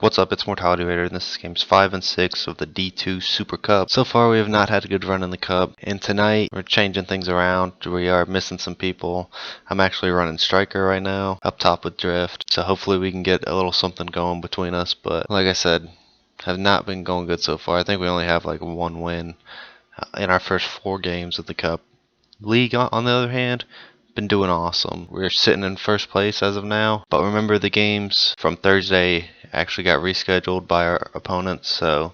What's up, it's Mortality Raider, and this is games 5 and 6 of the D2 Super Cup. So far we have not had a good run in the Cup, and tonight we're changing things around. We are missing some people. I'm actually running Striker right now, up top with Drift, so hopefully we can get a little something going between us, but like I said, have not been going good so far. I think we only have like one win in our first 4 games of the Cup. League, on the other hand, been doing awesome. We're sitting in first place as of now, but remember the games from Thursday actually got rescheduled by our opponents, so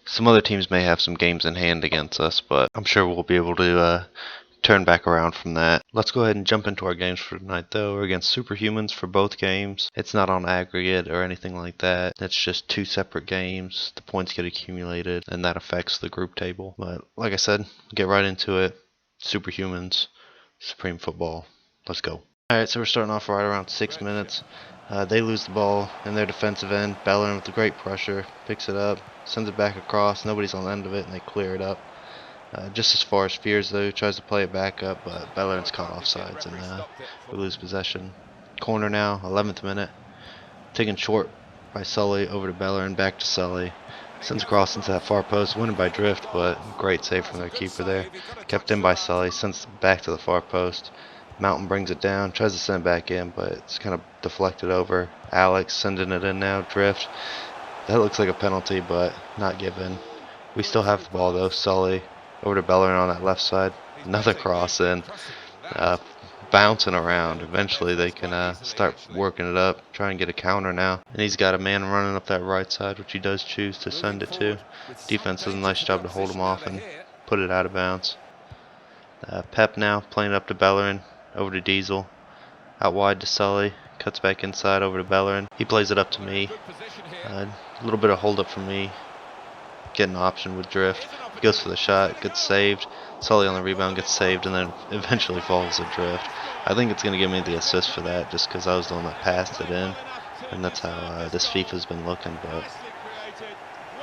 some other teams may have some games in hand against us, but I'm sure we'll be able to turn back around from that. Let's go ahead and jump into our games for tonight, though. We're against Superhumans for both games. It's not on aggregate or anything like that. It's just 2 separate games. The points get accumulated, and that affects the group table. But like I said, get right into it. Superhumans, Supreme Football. Let's go. Alright, so we're starting off right around 6 minutes. They lose the ball in their defensive end. Bellerin with the great pressure, picks it up, sends it back across. Nobody's on the end of it, and they clear it up. Just as far as Fears, though, tries to play it back up, but Bellerin's caught offsides, and we lose possession. Corner now, 11th minute. Taken short by Sully, over to Bellerin, back to Sully. Sends across into that far post, winning by Drift, but great save from their keeper there. Kept in by Sully, sends back to the far post. Mountain brings it down, tries to send it back in, but it's kind of deflected over. Alex sending it in now, Drift. That looks like a penalty, but not given. We still have the ball though. Sully over to Bellerin on that left side. Another cross in. Bouncing around. Eventually they can start working it up, try and get a counter now. And he's got a man running up that right side, which he does choose to send it to. Defense does a nice job to hold him off and put it out of bounds. Pep now playing it up to Bellerin, over to Diesel. Out wide to Sully, cuts back inside over to Bellerin. He plays it up to me. A little bit of hold up from me. Getting an option with Drift. He goes for the shot, gets saved. Sully on the rebound gets saved, and then eventually falls to Drift. I think it's going to give me the assist for that, just because I was the one that passed it in. And that's how this FIFA's been looking. But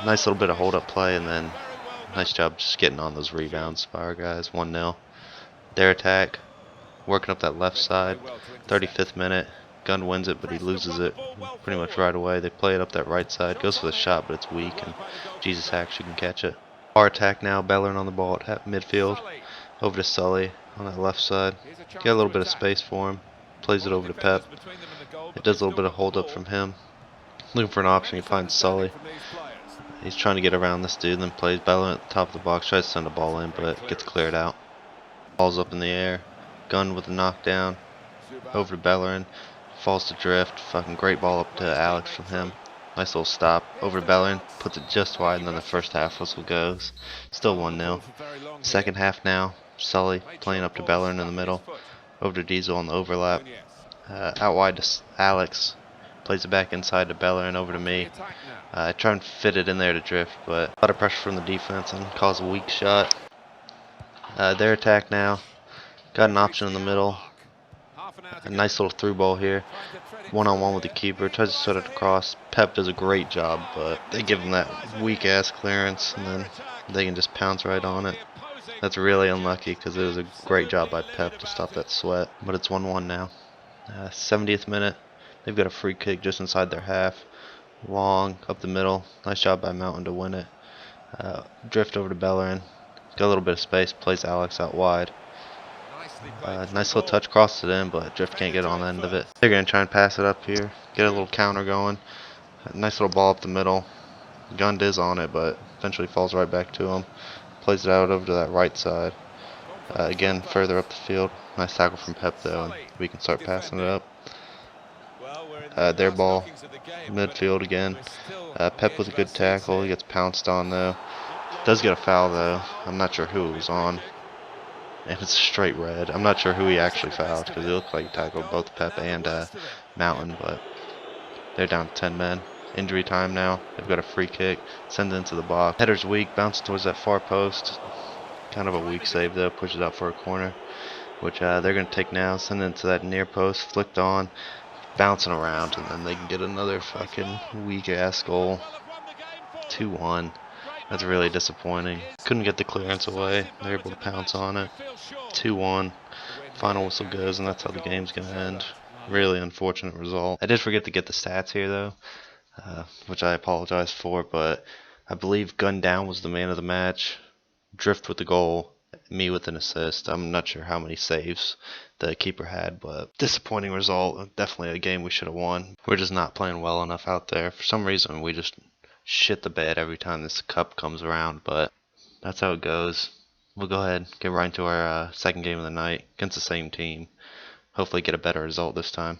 nice little bit of hold-up play, and then nice job just getting on those rebounds by our guys. 1-0. Their attack, working up that left side. 35th minute. Gunn wins it, but he loses it pretty much right away. They play it up that right side. Goes for the shot, but it's weak, and Jesus actually can catch it. Our attack now. Bellerin on the ball at midfield. Over to Sully on that left side. Get a little bit of space for him. Plays it over to Pep. It does a little bit of hold up from him. Looking for an option. He finds Sully. He's trying to get around this dude, then plays Bellerin at the top of the box. Tries to send a ball in, but it gets cleared out. Ball's up in the air. Gunn with the knockdown. Over to Bellerin. Falls to Drift. Fucking great ball up to Alex from him. Nice little stop. Over to Bellerin. Puts it just wide, and then the first half whistle goes. Still 1-0. Second half now. Sully playing up to Bellerin in the middle. Over to Diesel on the overlap. Out wide to Alex. Plays it back inside to Bellerin. Over to me. I try and fit it in there to Drift, but a lot of pressure from the defense and cause a weak shot. Their attack now. Got an option in the middle. A nice little through ball here. 1-on-1 with the keeper. Tries to set it across. Pep does a great job, but they give him that weak ass clearance, and then they can just pounce right on it. That's really unlucky because it was a great job by Pep to stop that sweat. But it's 1-1 now. 70th minute. They've got a free kick just inside their half. Long up the middle. Nice job by Mountain to win it. Drift over to Bellerin. Got a little bit of space. Plays Alex out wide. Nice little touch, crosses it in, but Drift can't get on the end of it. They're going to try and pass it up here, get a little counter going. Nice little ball up the middle. Gund is on it, but eventually falls right back to him. Plays it out over to that right side. Again, further up the field. Nice tackle from Pep, though, and we can start passing it up. Their ball, midfield again. Pep with a good tackle. He gets pounced on, though. Does get a foul, though. I'm not sure who it was on. And it's straight red. I'm not sure who he actually fouled because it looked like he tackled both Pep and Mountain, but they're down to 10 men. Injury time now. They've got a free kick. Send it into the box. Header's weak. Bounces towards that far post. Kind of a weak save though. Pushes out for a corner, which they're going to take now. Send it into that near post. Flicked on. Bouncing around, and then they can get another fucking weak ass goal. 2-1. That's really disappointing. Couldn't get the clearance away. They're able to pounce on it. 2-1. Final whistle goes, and that's how the game's going to end. Really unfortunate result. I did forget to get the stats here, though. which I apologize for, but I believe Gun Down was the man of the match. Drift with the goal, me with an assist. I'm not sure how many saves the keeper had, but disappointing result. Definitely a game we should have won. We're just not playing well enough out there. For some reason, we just shit the bed every time this cup comes around, but that's how it goes. We'll go ahead and get right into our second game of the night against the same team. Hopefully get a better result this time.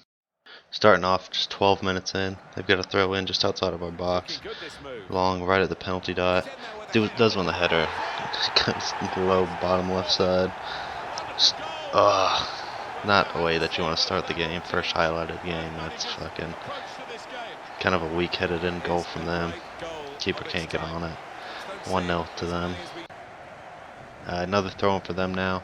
Starting off just 12 minutes in, they've got a throw in just outside of our box. Long right at the penalty dot. Does win the header. Goes low bottom left side. Just, not a way that you want to start the game. First highlight of the game. That's fucking kind of a weak headed in goal from them. Keeper can't get on it. 1-0 to them. Another throw in for them now.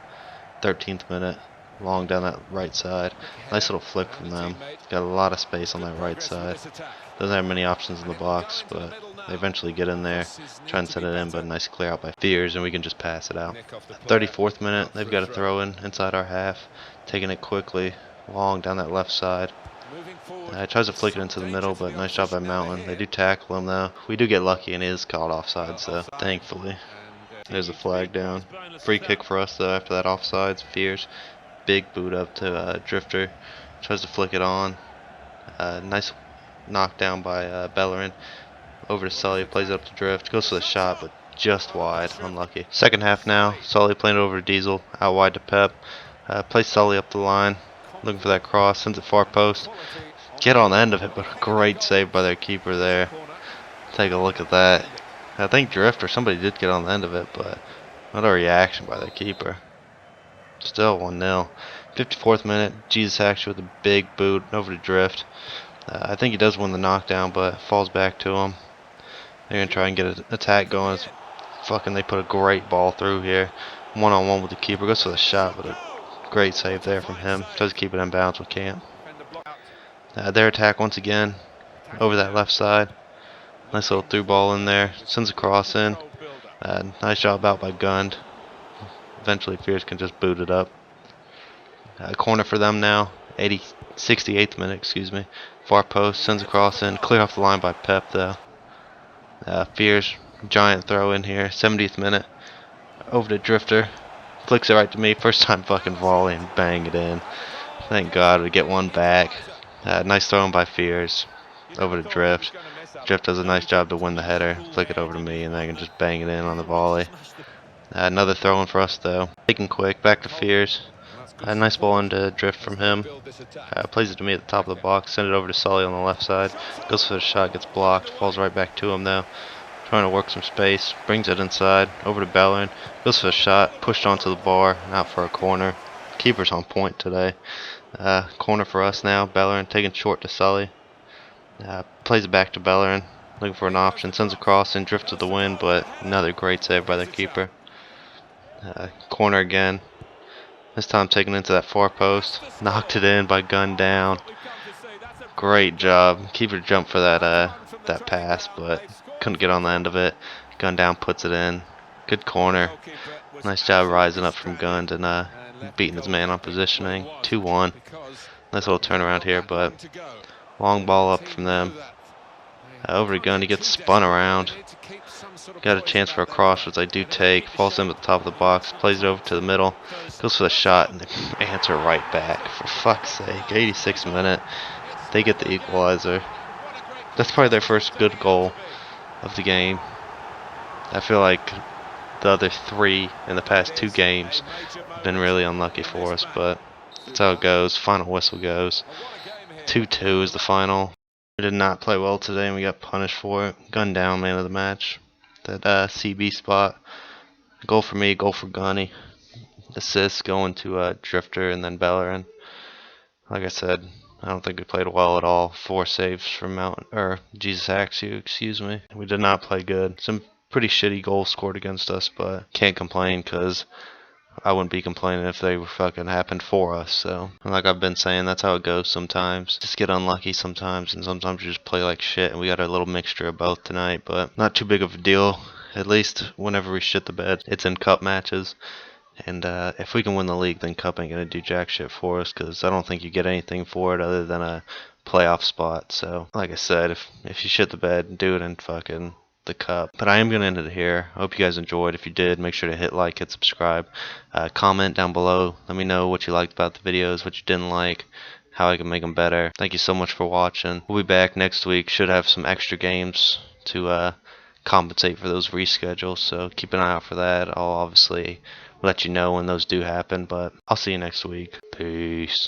13th minute. Long down that right side. Nice little flick from them. Got a lot of space on that right side. Doesn't have many options in the box, but they eventually get in there. Try and set it in, but a nice clear out by Fears, and we can just pass it out. 34th minute, they've got a throw in inside our half. Taking it quickly. Long down that left side. Tries to flick it into the middle, but nice job by Mountain. They do tackle him, though. We do get lucky, and it is called offside, so thankfully. There's a flag down. Free kick for us, though, after that offsides. Fears. Big boot up to Drifter. Tries to flick it on. Nice knockdown by Bellerin. Over to Sully. Plays it up to Drift. Goes for the shot, but just wide. Unlucky. Second half now. Sully playing it over to Diesel. Out wide to Pep. Plays Sully up the line. Looking for that cross. Sends it far post. Get on the end of it, but a great save by their keeper there. Take a look at that. I think Drift or somebody did get on the end of it, but what a reaction by their keeper. Still 1-0. 54th minute, Jesus actually with a big boot over to Drift. I think he does win the knockdown, but falls back to him. They're going to try and get an attack going. They put a great ball through here. One-on-one with the keeper. Goes for the shot, but a great save there from him. Tries to keep it in bounds with Camp. Their attack once again. Over that left side. Nice little through ball in there. Sends a cross in. Nice job out by Gund. Eventually Fierce can just boot it up. Corner for them now. 68th minute, excuse me. Far post, sends a cross in. Clear off the line by Pep though. Fierce, giant throw in here. 70th minute. Over to Drifter. Flicks it right to me. First time fucking volley and bang it in. Thank God we get one back. Nice throw in by Fierce. Over to Drift. Drift does a nice job to win the header. Flick it over to me and I can just bang it in on the volley. Another throw in for us though. Taking quick, back to Fears. Nice ball into Drift from him. Plays it to me at the top of the box. Send it over to Sully on the left side. Goes for the shot, gets blocked. Falls right back to him though. Trying to work some space. Brings it inside. Over to Bellerin. Goes for the shot. Pushed onto the bar. Out for a corner. Keeper's on point today. Corner for us now. Bellerin taking short to Sully. Plays it back to Bellerin. Looking for an option. Sends a cross and Drift to the win, but another great save by the keeper. Corner again. This time taken into that far post. Knocked it in by Gun Down. Great job. Keeper jumped for that pass, but couldn't get on the end of it. Gun Down puts it in. Good corner. Nice job rising up from Gun and beating his man on positioning. 2-1. Nice little turnaround here, but long ball up from them. Over to Gun. He gets spun around. Got a chance for a cross, which I do take. Falls in at the top of the box. Plays it over to the middle. Goes for the shot, and they answer right back. For fuck's sake. 86th minute. They get the equalizer. That's probably their first good goal of the game. I feel like the other three in the past two games have been really unlucky for us, but that's how it goes. Final whistle goes. 2-2 is the final. We did not play well today, and we got punished for it. Gun Down, man of the match. That CB spot. Goal for me, goal for Gunny. Assist going to Drifter and then Bellerin. Like I said, I don't think we played well at all. 4 saves from Jesus Axie, excuse me. We did not play good. Some pretty shitty goals scored against us, but can't complain because I wouldn't be complaining if they were fucking happened for us. So, and like I've been saying, that's how it goes sometimes. Just get unlucky sometimes, and sometimes you just play like shit. And we got a little mixture of both tonight, but not too big of a deal. At least whenever we shit the bed, it's in cup matches. And if we can win the league, then cup ain't gonna do jack shit for us, because I don't think you get anything for it other than a playoff spot. So, like I said, if you shit the bed, do it in fucking the cup. But I am gonna end it here. I hope you guys enjoyed. If you did, make sure to hit like, hit subscribe, comment down below. Let me know what you liked about the videos, what you didn't like, how I can make them better. Thank you so much for watching. We'll be back next week. Should have some extra games to compensate for those reschedules. So keep an eye out for that. I'll obviously let you know when those do happen. But I'll see you next week. Peace.